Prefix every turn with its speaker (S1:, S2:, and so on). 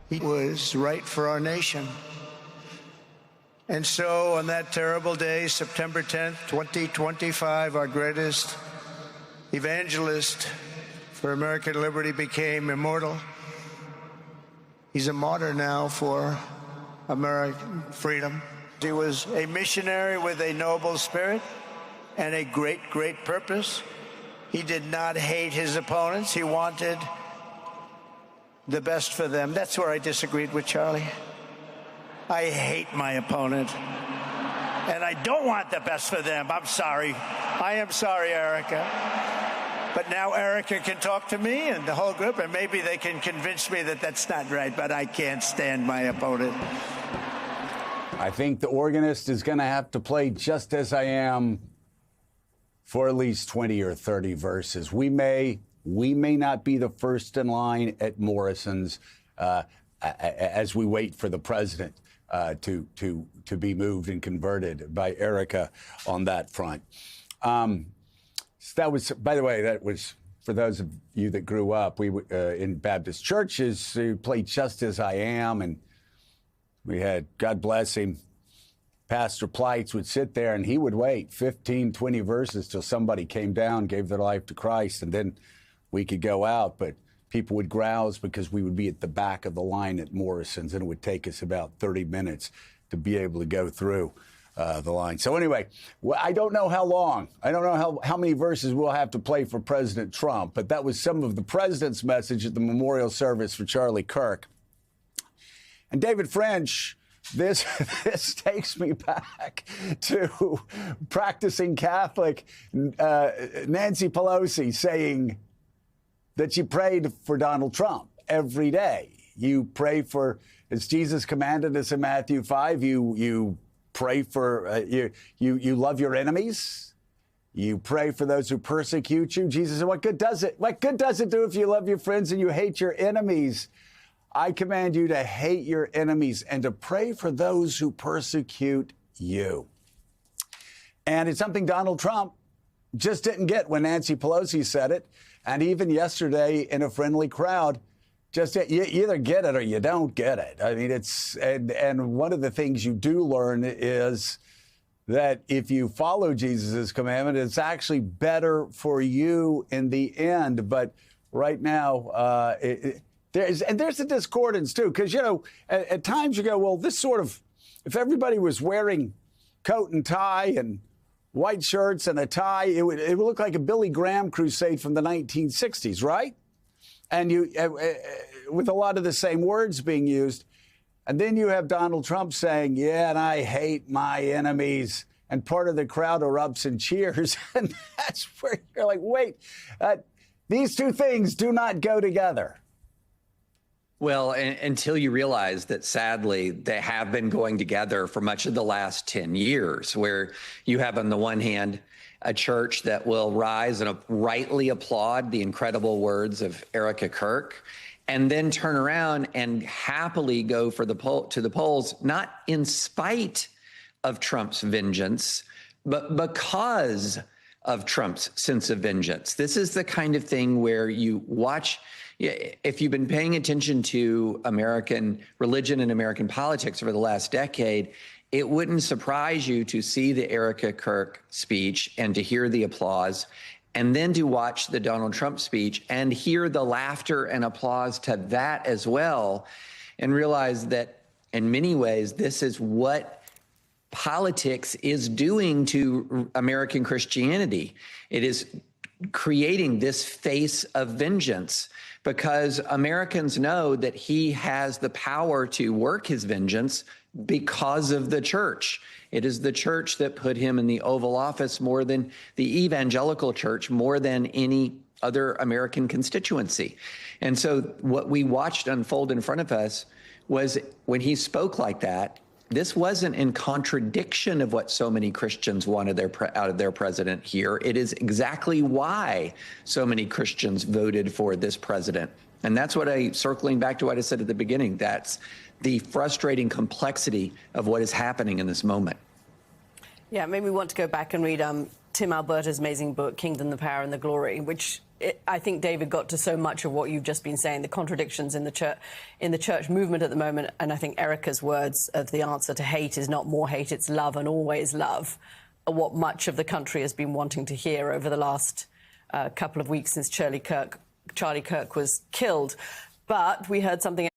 S1: He was right for our nation. And so on that terrible day, September 10th, 2025, our greatest evangelist for American liberty became immortal. He's a martyr now for American freedom. He was a missionary with a noble spirit and a great, great purpose. He did not hate his opponents. He wanted the best for them. That's where I disagreed with Charlie. I hate my opponent, and I don't want the best for them. I'm sorry. I am sorry, Erica. But now Erica can talk to me and the whole group, and maybe they can convince me that that's not right, but I can't stand my opponent.
S2: I think the organist is going to have to play Just As I Am for at least 20 or 30 verses. We may not be the first in line at Morrison's as we wait for the president to be moved and converted by Erica on that front. That was, by the way, that was for those of you that grew up. We in Baptist churches, we played Just As I Am, and we had, God bless him, Pastor Pleitz would sit there and he would wait 15, 20 verses till somebody came down, gave their life to Christ, and then we could go out. But people would grouse because we would be at the back of the line at Morrison's, and it would take us about 30 minutes to be able to go through the line. So anyway, I don't know how long. I don't know how many verses we'll have to play for President Trump, but that was some of the president's message at the memorial service for Charlie Kirk. And David French, this takes me back to practicing Catholic Nancy Pelosi saying that she prayed for Donald Trump every day. You pray for, as Jesus commanded us in Matthew 5, you pray for, you love your enemies. You pray for those who persecute you. Jesus said, what good does it do if you love your friends and you hate your enemies? I command you to hate your enemies and to pray for those who persecute you. And it's something Donald Trump just didn't get when Nancy Pelosi said it. And even yesterday in a friendly crowd, just you either get it or you don't get it. I mean, and one of the things you do learn is that if you follow Jesus' commandment, it's actually better for you in the end. But right now, there's a discordance, too, because, at times you go, well, this sort of, if everybody was wearing coat and tie and white shirts and a tie, it would look like a Billy Graham crusade from the 1960s, right? And you, with a lot of the same words being used. And then you have Donald Trump saying, yeah, and I hate my enemies. And part of the crowd erupts and cheers. And that's where you're like, wait, these two things do not go together.
S3: Well, until you realize that, sadly, they have been going together for much of the last 10 years, where you have, on the one hand, a church that will rise and rightly applaud the incredible words of Erica Kirk, and then turn around and happily go to the polls, not in spite of Trump's vengeance, but because of Trump's sense of vengeance. This is the kind of thing where you watch. If you've been paying attention to American religion and American politics over the last decade, it wouldn't surprise you to see the Erica Kirk speech and to hear the applause, and then to watch the Donald Trump speech and hear the laughter and applause to that as well, and realize that in many ways, this is what politics is doing to American Christianity. It is creating this face of vengeance, because Americans know that he has the power to work his vengeance because of the church. It is the church that put him in the Oval Office more than the evangelical church, more than any other American constituency. And so what we watched unfold in front of us was, when he spoke like that, this wasn't in contradiction of what so many Christians wanted out of their president here. It is exactly why so many Christians voted for this president. And that's what circling back to what I said at the beginning, that's the frustrating complexity of what is happening in this moment.
S4: Yeah, maybe we want to go back and read Tim Alberta's amazing book, Kingdom, the Power and the Glory, which I think David got to so much of what you've just been saying, the contradictions in the church movement at the moment. And I think Erica's words of the answer to hate is not more hate, it's love, and always love, are what much of the country has been wanting to hear over the last couple of weeks since Charlie Kirk was killed. But we heard something